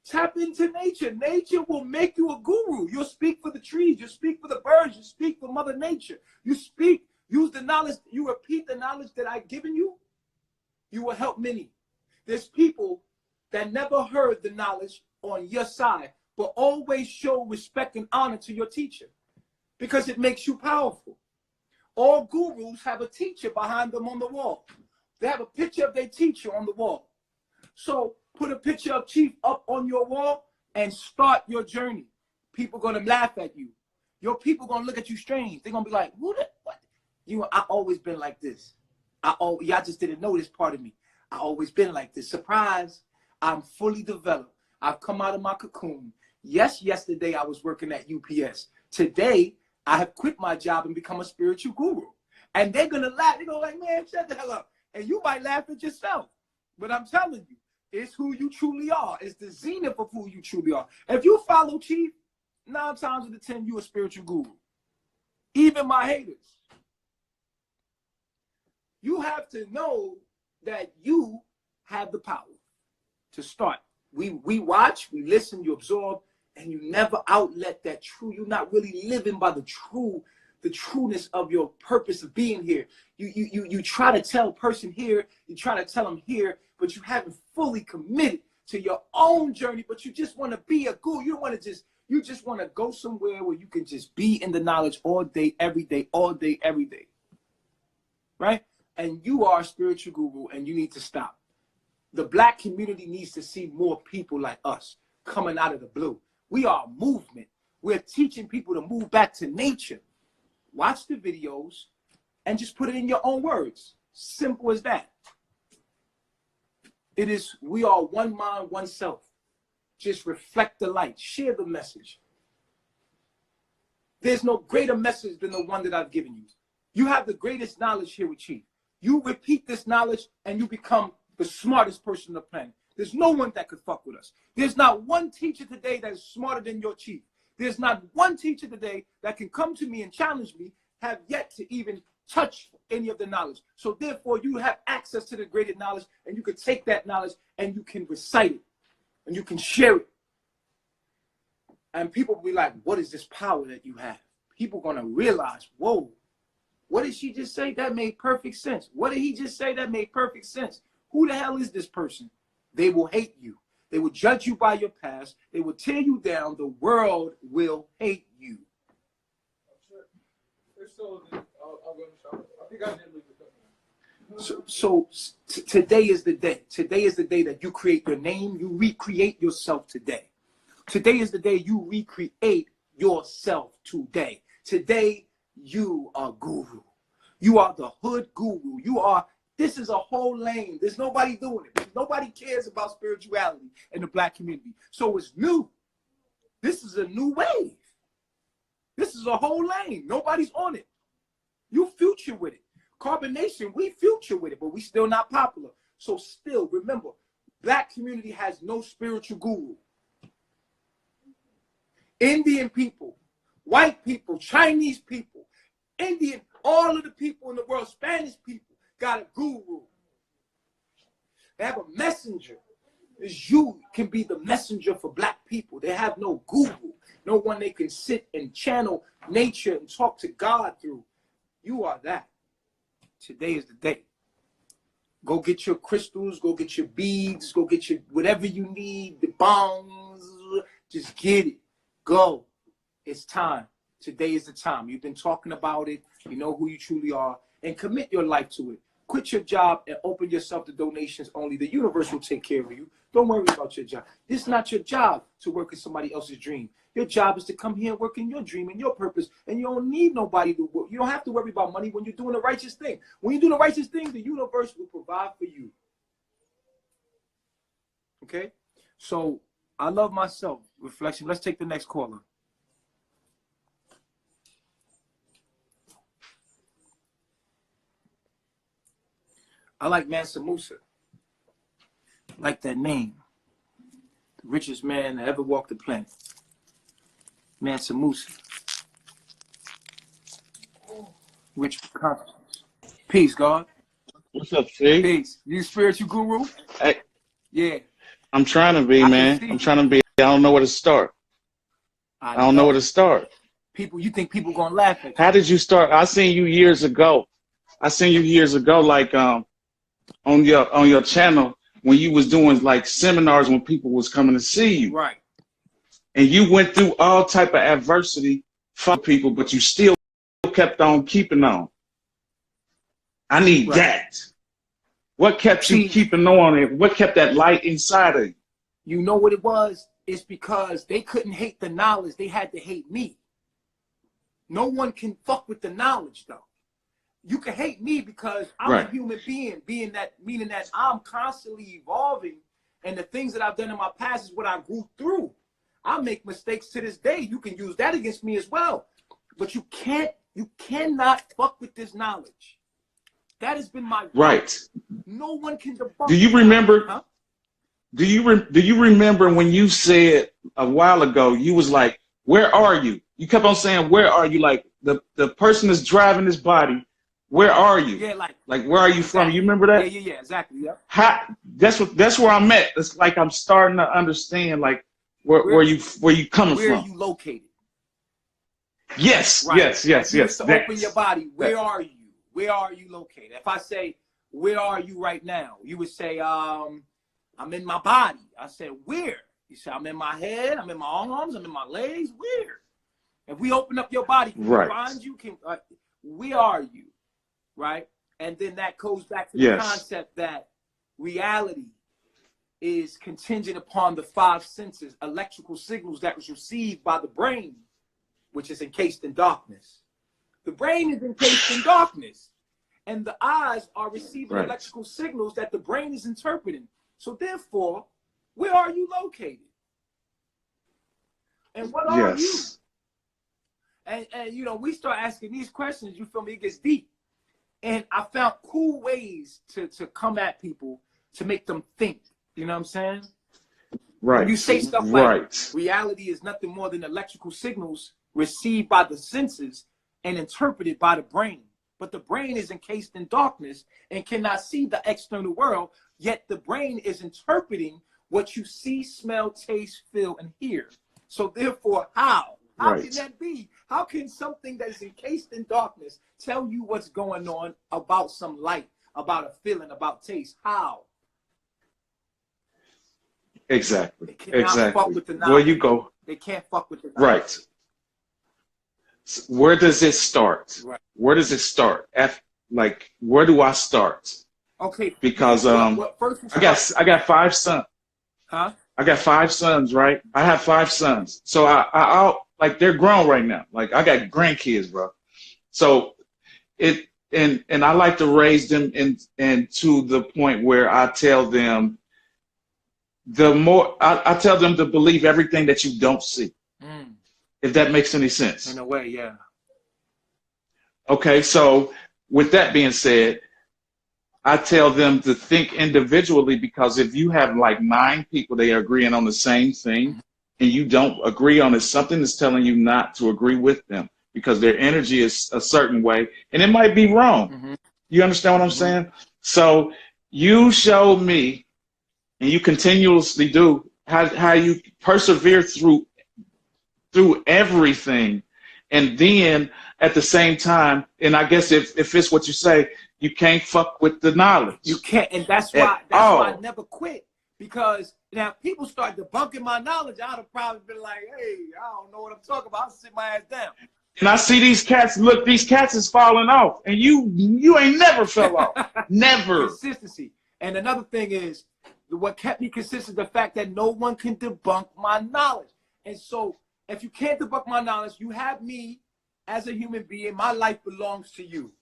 Tap into nature. Nature will make you a guru. You'll speak for the trees. You'll speak for the birds. You speak for Mother Nature. You speak. Use the knowledge. You repeat the knowledge that I've given you. You will help many. There's people that never heard the knowledge on your side, but always show respect and honor to your teacher because it makes you powerful. All gurus have a teacher behind them on the wall. They have a picture of their teacher on the wall. So put a picture of Chief up on your wall and start your journey. People going to laugh at you. Your people going to look at you strange. They're going to be like, who the, what? I always been like this. Y'all just didn't know this part of me. I always been like this. Surprise, I'm fully developed. I've come out of my cocoon. Yes, yesterday I was working at UPS. Today, I have quit my job and become a spiritual guru. And they're going to laugh. They're going to like, man, shut the hell up. And you might laugh at yourself. But I'm telling you, it's who you truly are. It's the zenith of who you truly are. If you follow Chief, 9 times out of 10, you're a spiritual guru. Even my haters. You have to know that you have the power to start. We watch, we listen, you absorb, and you never outlet that true. You're not really living by the trueness of your purpose of being here. You try to tell a person here, you try to tell them here, but you haven't fully committed to your own journey, but you just want to be a guru. You don't want to you just want to go somewhere where you can just be in the knowledge all day, every day, all day, every day. Right? And you are a spiritual guru and you need to stop. The Black community needs to see more people like us coming out of the blue. We are a movement. We're teaching people to move back to nature. Watch the videos and just put it in your own words. Simple as that. It is, we are one mind, one self. Just reflect the light. Share the message. There's no greater message than the one that I've given you. You have the greatest knowledge here with Chief. You repeat this knowledge and you become the smartest person on the planet. There's no one that could fuck with us. There's not one teacher today that is smarter than your Chief. There's not one teacher today that can come to me and challenge me, have yet to even touch any of the knowledge. So therefore, you have access to the greater knowledge, and you can take that knowledge and you can recite it and you can share it. And people will be like, what is this power that you have? People are going to realize, whoa, what did she just say? That made perfect sense. What did he just say? That made perfect sense. Who the hell is this person? They will hate you. They will judge you by your past. They will tear you down. The world will hate you. So today is the day. Today is the day that you create your name. You recreate yourself today. Today is the day you recreate yourself today. Today, you are guru. You are the hood guru. You are, this is a whole lane. There's nobody doing it. Nobody cares about spirituality in the black community. So it's new. This is a new wave. This is a whole lane. Nobody's on it. You future with it. Carbonation, we future with it, but we still not popular. So still, remember, black community has no spiritual guru. Indian people, white people, Chinese people, Indian, all of the people in the world, Spanish people, got a guru. They have a messenger. You can be the messenger for black people. They have no guru, no one they can sit and channel nature and talk to God through. You are that. Today is the day. Go get your crystals, go get your beads, go get your whatever you need, the bongs, just get it. Go. It's time. Today is the time. You've been talking about it. You know who you truly are. And commit your life to it. Quit your job and open yourself to donations only. The universe will take care of you. Don't worry about your job. This is not your job to work in somebody else's dream. Your job is to come here and work in your dream and your purpose. And you don't need nobody to work. You don't have to worry about money when you're doing the righteous thing. When you do the righteous thing, the universe will provide for you. Okay? So, I love myself. Reflection. Let's take the next caller. I like Mansa Musa. I like that name. The richest man that ever walked the planet. Mansa Musa. Rich consciousness. Peace, God. What's up, T? Peace. You spiritual guru? Hey, Yeah. I'm trying to be, man. I'm trying to be. I don't know where to start. I don't know where to start. People, you think people gonna laugh at you? How did you start? I seen you years ago. Like on your channel when you was doing like seminars when people was coming to see you. Right. And you went through all type of adversity for people, but you still kept on keeping on. I need that. What kept you keeping on it? What kept that light inside of you? You know what it was? It's because they couldn't hate the knowledge. They had to hate me. No one can fuck with the knowledge, though. You can hate me because I'm a human being, meaning that I'm constantly evolving, and the things that I've done in my past is what I grew through. I make mistakes to this day. You can use that against me as well. But you cannot fuck with this knowledge. That has been my right. No one can debunk. Do you remember? Huh? Do you remember when you said a while ago, you was like, where are you? You kept on saying, where are you? Like the person that's driving this body, where are you? Yeah, like where are you from? You remember that? Yeah, exactly. Yeah. That's where I'm at. It's like I'm starting to understand like where you coming from. Where are you located? Yes, right. yes. To open your body, where are you? Where are you located? If I say, where are you right now? You would say, I'm in my body. I said, where? You say, I'm in my head, I'm in my arms, I'm in my legs. Where? If we open up your body, can we find you? Where are you? Right? And then that goes back to the concept that reality is contingent upon the 5 senses, electrical signals that was received by the brain, which is encased in darkness. The brain is encased in darkness, and the eyes are receiving electrical signals that the brain is interpreting. So therefore, where are you located? And what are you? And you know, we start asking these questions, you feel me, it gets deep. And I found cool ways to come at people to make them think. You know what I'm saying? Right. When you say stuff like reality is nothing more than electrical signals received by the senses and interpreted by the brain. but the brain is encased in darkness and cannot see the external world, yet the brain is interpreting what you see, smell, taste, feel, and hear. So therefore, how can that be? How can something that is encased in darkness tell you what's going on about some light, about a feeling, about taste? How? Exactly. They cannot fuck with the knowledge. Where you go. They can't fuck with the knowledge. Right. Where does it start? Right. Where does it start? Like, where do I start? Okay. Because first I got 5 sons. Huh? I got 5 sons, right? I have 5 sons. So I like, they're grown right now. Like, I got grandkids, bro. So and I like to raise them and to the point where I tell them I tell them to believe everything that you don't see. If that makes any sense. In a way, yeah. Okay, so with that being said, I tell them to think individually, because if you have like 9 people, they are agreeing on the same thing, and you don't agree on it, something is telling you not to agree with them because their energy is a certain way, and it might be wrong. You understand what I'm saying? So you show me, and you continuously do, how you persevere through everything, and then at the same time, and I guess if it's what you say, you can't fuck with the knowledge. You can't, and that's why I never quit, because now people start debunking my knowledge. I'd have probably been like, hey, I don't know what I'm talking about. I'll sit my ass down. And I see these cats, look, these cats is falling off, and you ain't never fell off. Never. Consistency. And another thing is, what kept me consistent is the fact that no one can debunk my knowledge. And so if you can't debunk my knowledge, you have me as a human being. My life belongs to you.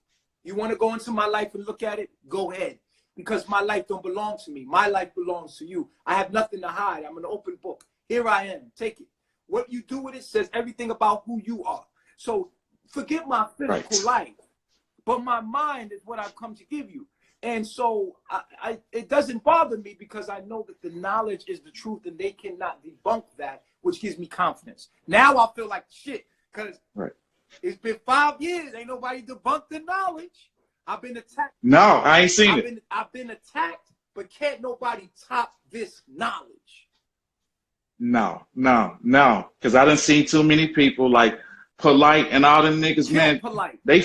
You want to go into my life and look at it? Go ahead. Because my life don't belong to me. My life belongs to you. I have nothing to hide. I'm an open book. Here I am. Take it. What you do with it says everything about who you are. So forget my physical life. But my mind is what I've come to give you. And so it doesn't bother me, because I know that the knowledge is the truth and they cannot debunk that, which gives me confidence. Now I feel like shit, because it's been 5 years. Ain't nobody debunked the knowledge. I've been attacked. No, I ain't seen it. I've been attacked, but can't nobody top this knowledge. No. Because I done seen too many people like Polite and all them niggas, man. Polite. They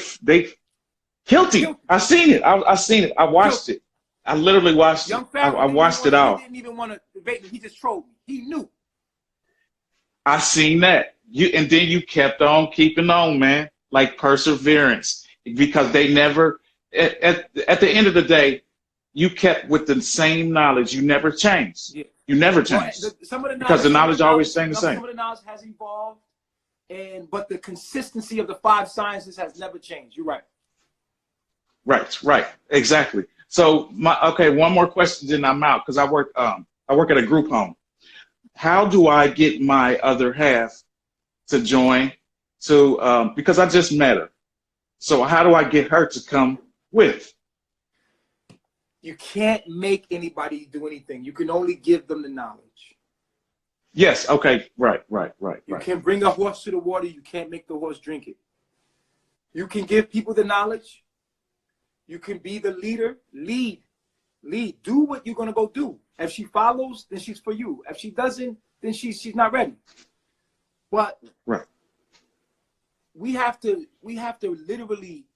killed him. I seen it. I seen it. I watched it. I literally watched it. I watched it all. He didn't even want to debate me. He just trolled me. He knew. I seen that. And then you kept on keeping on, man. Like perseverance. Because they never, at the end of the day, you kept with the same knowledge. You never changed. Yeah. You never changed. Because the knowledge always staying the same. Some of the knowledge has evolved, but the consistency of the 5 sciences has never changed. You're right. Right. Exactly. So one more question, then I'm out, because I work at a group home. How do I get my other half to join? Because I just met her. So how do I get her to come with? You can't make anybody do anything. You can only give them the knowledge. Yes. Okay. Right. You can bring a horse to the water. You can't make the horse drink it. You can give people the knowledge. You can be the leader. Lead. Do what you're gonna go do. If she follows, then she's for you. If she doesn't, then she's not ready. But we have to literally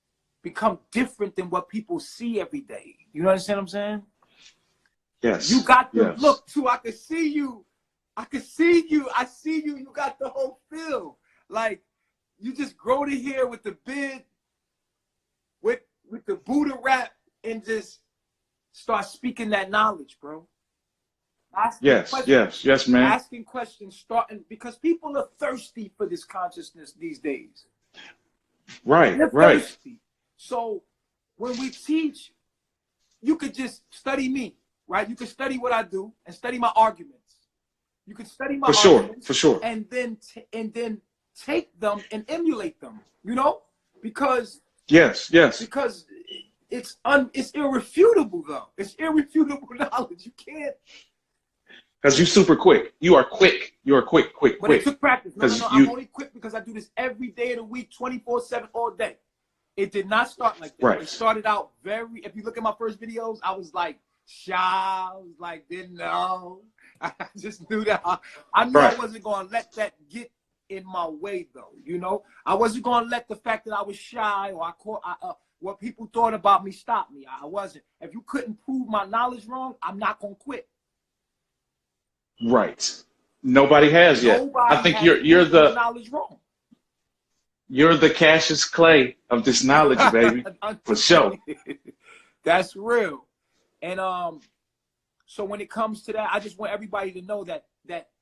become different than what people see every day. You understand what I'm saying? Yes. You got the look too. I can see you. I see you. You got the whole feel. Like you just grow to here with the beard, with the Buddha rap, and just start speaking that knowledge, bro. Yes, man. Asking questions, starting, because people are thirsty for this consciousness these days. They're thirsty. So when we teach, you could just study me, right? You could study what I do and study my arguments. You could study my arguments for sure, and then take them and emulate them. You know, because because it's irrefutable though. It's irrefutable knowledge. You can't. Because you're super quick. You are quick. But it took practice. No. I'm only quick because I do this every day of the week, 24/7, all day. It did not start like that. Right. It started out very, if you look at my first videos, I was like shy. I was like, didn't know. I just knew that. I knew I wasn't going to let that get in my way, though. You know, I wasn't going to let the fact that I was shy or what people thought about me stop me. I wasn't. If you couldn't prove my knowledge wrong, I'm not going to quit. Right. Nobody has yet. Nobody I think has you're the knowledge wrong. You're the Cassius Clay of this knowledge, baby. For sure. That's real. And so when it comes to that, I just want everybody to know that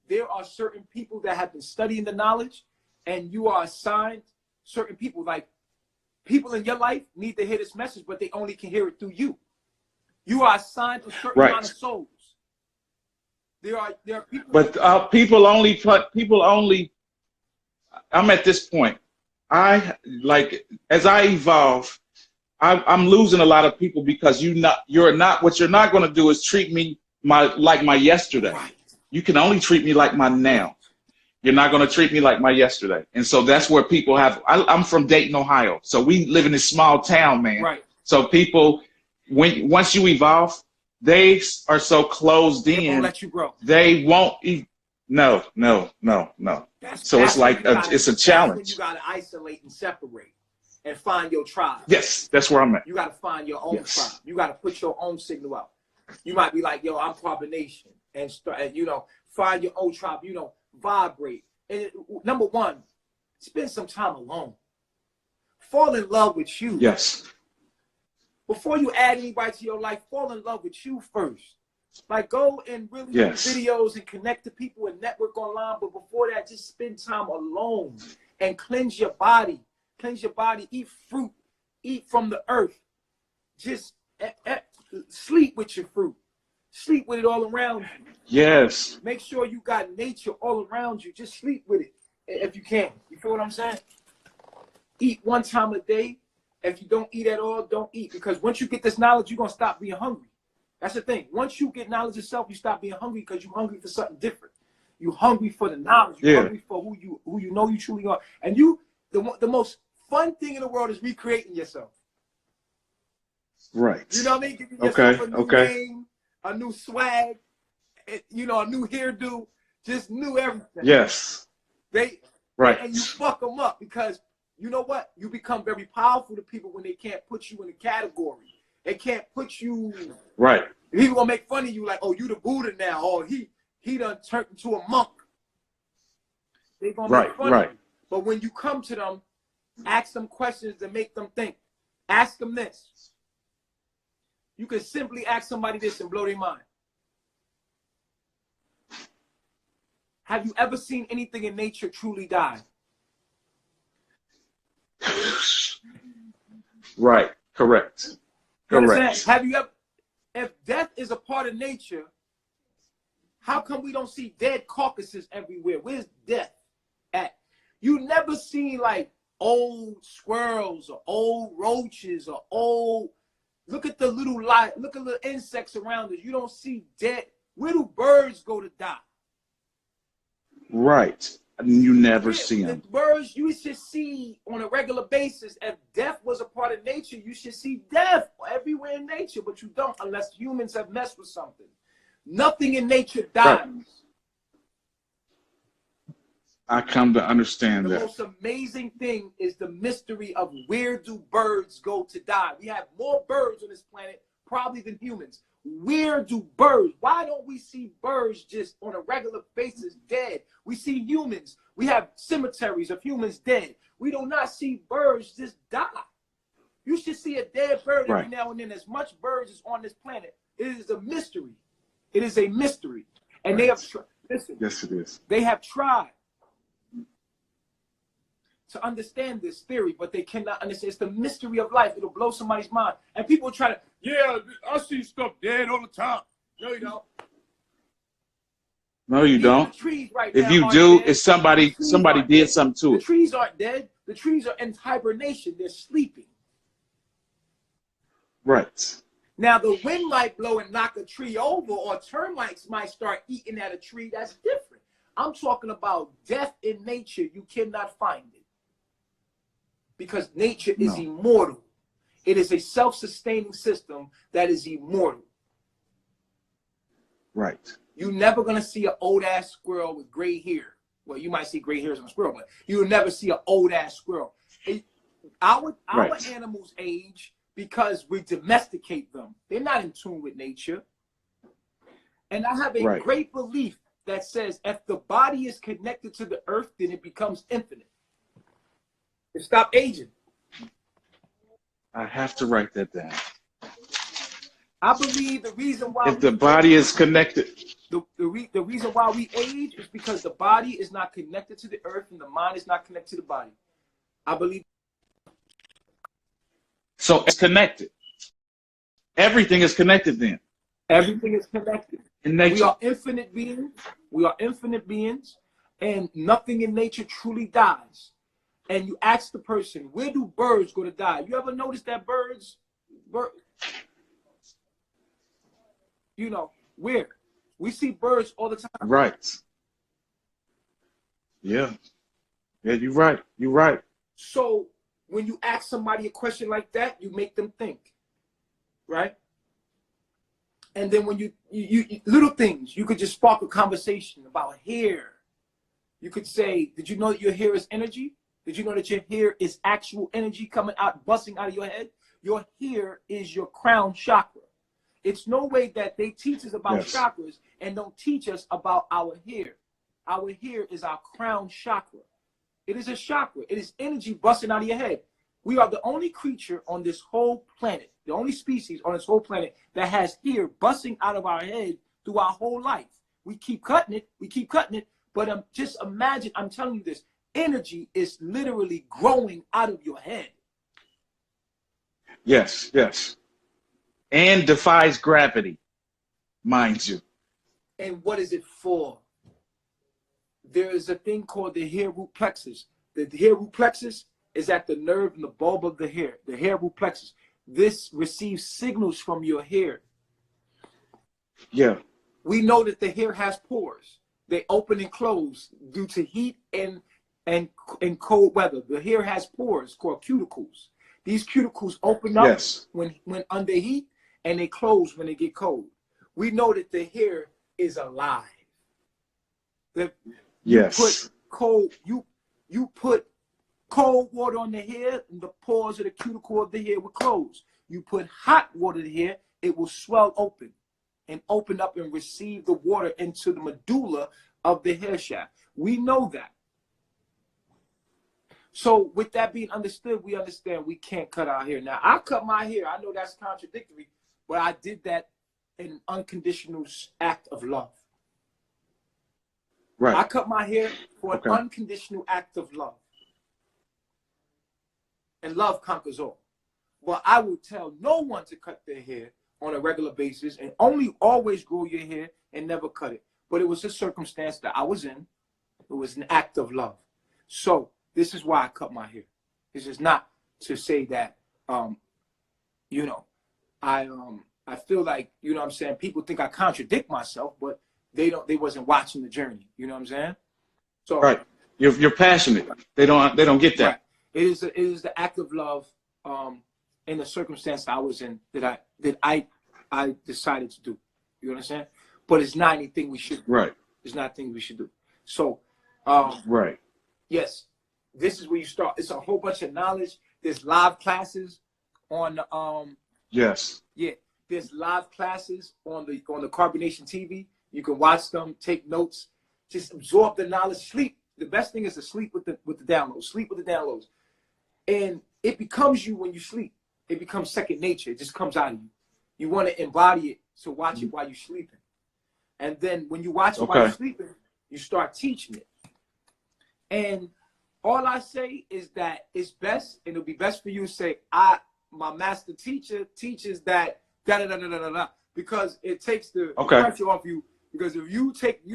there are certain people that have been studying the knowledge, and you are assigned certain people. Like, people in your life need to hear this message, but they only can hear it through you. You are assigned a certain amount of souls. There are people. But people only. I'm at this point. As I evolve, I'm losing a lot of people because you're not. What you're not going to do is treat me like my yesterday. Right. You can only treat me like my now. You're not going to treat me like my yesterday. And so that's where people have. I'm from Dayton, Ohio, so we live in this small town, man. Right. So people, once you evolve, they are so closed in. They won't let you grow. They won't. No. So it's like it's a challenge. You got to isolate and separate and find your tribe. Yes, that's where I'm at. You got to find your own tribe. You got to put your own signal out. You might be like, yo, I'm carbonation, and start, find your own tribe. Vibrate. And number one, spend some time alone. Fall in love with you. Yes. Before you add anybody to your life, fall in love with you first. Like, go and really do videos and connect to people and network online. But before that, just spend time alone and cleanse your body. Cleanse your body. Eat fruit. Eat from the earth. Just sleep with your fruit. Sleep with it all around you. Yes. Make sure you got nature all around you. Just sleep with it if you can. You feel what I'm saying? Eat one time a day. If you don't eat at all, don't eat. Because once you get this knowledge, you're going to stop being hungry. That's the thing. Once you get knowledge of self, you stop being hungry because you're hungry for something different. You're hungry for the knowledge. You're hungry for who you know you truly are. And the most fun thing in the world is recreating yourself. Right. You know what I mean? Giving yourself a new name, a new swag, a new hairdo, just new everything. Yes. And you fuck them up because you know what? You become very powerful to people when they can't put you in a category. They can't put you. Right. People gonna make fun of you like, oh, you the Buddha now, or he done turned into a monk. They gonna make fun of you. But when you come to them, ask them questions and make them think. Ask them this. You can simply ask somebody this and blow their mind. Have you ever seen anything in nature truly die? Right. Correct. Have you ever, if death is a part of nature, how come we don't see dead carcasses everywhere? Where's death at? You never seen like old squirrels or old roaches or old, look at the little insects around us. You don't see dead. Where do birds go to die? Right. You never see them. The birds you should see on a regular basis. If death was a part of nature, you should see death everywhere in nature, but you don't unless humans have messed with something. Nothing in nature dies. Right. I come to understand that. The most amazing thing is the mystery of where do birds go to die? We have more birds on this planet probably than humans. Where do birds? Why don't we see birds just on a regular basis dead? We see humans. We have cemeteries of humans dead. We do not see birds just die. You should see a dead bird every now and then. As much birds as on this planet. It is a mystery. It is a mystery. And they have listen. Yes, it is. They have tried to understand this theory, but they cannot understand. It's the mystery of life. It'll blow somebody's mind. And people try to, I see stuff dead all the time. No, you don't. No, you don't. If you do, it's somebody did something to it. The trees aren't dead. The trees are in hibernation. They're sleeping. Right. Now, the wind might blow and knock a tree over, or termites might start eating at a tree. That's different. I'm talking about death in nature. You cannot find it. because nature is No. immortal. It is a self-sustaining system that is immortal. Right. You're never going to see an old-ass squirrel with gray hair. Well, you might see gray hairs on a squirrel, but you'll never see an old-ass squirrel. Our Right. animals age because we domesticate them. They're not in tune with nature. And I have a Right. great belief that says if the body is connected to the earth, then it becomes infinite. It stops aging. I have to write that down. I believe the reason why If the body is connected. the reason why we age is because the body is not connected to the earth and the mind is not connected to the body. I believe. So it's connected. Everything is connected then. Everything is connected. In nature. We are infinite beings. We are infinite beings, and nothing in nature truly dies. And you ask the person, where do birds go to die? You ever notice that birds, you know, where? We see birds all the time. Right. Yeah. Yeah, you're right. You're right. So when you ask somebody a question like that, you make them think, right? And then when you little things, you could just spark a conversation about hair. You could say, did you know that your hair is energy? Did you know that your hair is actual energy coming out, busting out of your head? Your hair is your crown chakra. It's no way that they teach us about chakras and don't teach us about our hair. Our hair is our crown chakra. It is a chakra. It is energy busting out of your head. We are the only creature on this whole planet, the only species on this whole planet that has hair busting out of our head through our whole life. We keep cutting it, but just imagine, I'm telling you this, energy is literally growing out of your head. Yes, yes. And defies gravity, mind you. And what is it for? There is a thing called the hair root plexus. The hair root plexus is at the nerve in the bulb of the hair root plexus. This receives signals from your hair. Yeah. We know that the hair has pores. They open and close due to heat and cold weather. The hair has pores called cuticles. These cuticles open up when under heat and they close when they get cold. We know that the hair is alive. You put cold water on the hair and the pores of the cuticle of the hair will close. You put hot water in the hair, it will swell open and open up and receive the water into the medulla of the hair shaft. We know that. So with that being understood, we understand we can't cut our hair. Now, I cut my hair. I know that's contradictory, but I did that in an unconditional act of love. Right. I cut my hair for an unconditional act of love. And love conquers all. But I will tell no one to cut their hair on a regular basis and only always grow your hair and never cut it. But it was a circumstance that I was in. It was an act of love. So this is why I cut my hair. This is not to say that, you know, I feel like, you know what I'm saying, people think I contradict myself, but they wasn't watching the journey. You know what I'm saying? So right. You're passionate. They don't get that. Right. It is the act of love in the circumstance I was in that I decided to do. You understand? But it's not anything we should do. Right. It's not things we should do. So right. Yes, this is where you start. It's a whole bunch of knowledge. There's live classes on yes. Yeah, there's live classes on the Carbonation TV. You can watch them, take notes, just absorb the knowledge, sleep. The best thing is to sleep with the downloads. Sleep with the downloads. And it becomes you when you sleep. It becomes second nature. It just comes out of you. You want to embody it, so watch it while you're sleeping. And then when you watch it while you're sleeping, you start teaching it. And all I say is that it's best, and it'll be best for you to say, my master teacher teaches that da-da-da-da-da-da, because it takes the pressure off you. Because if you take your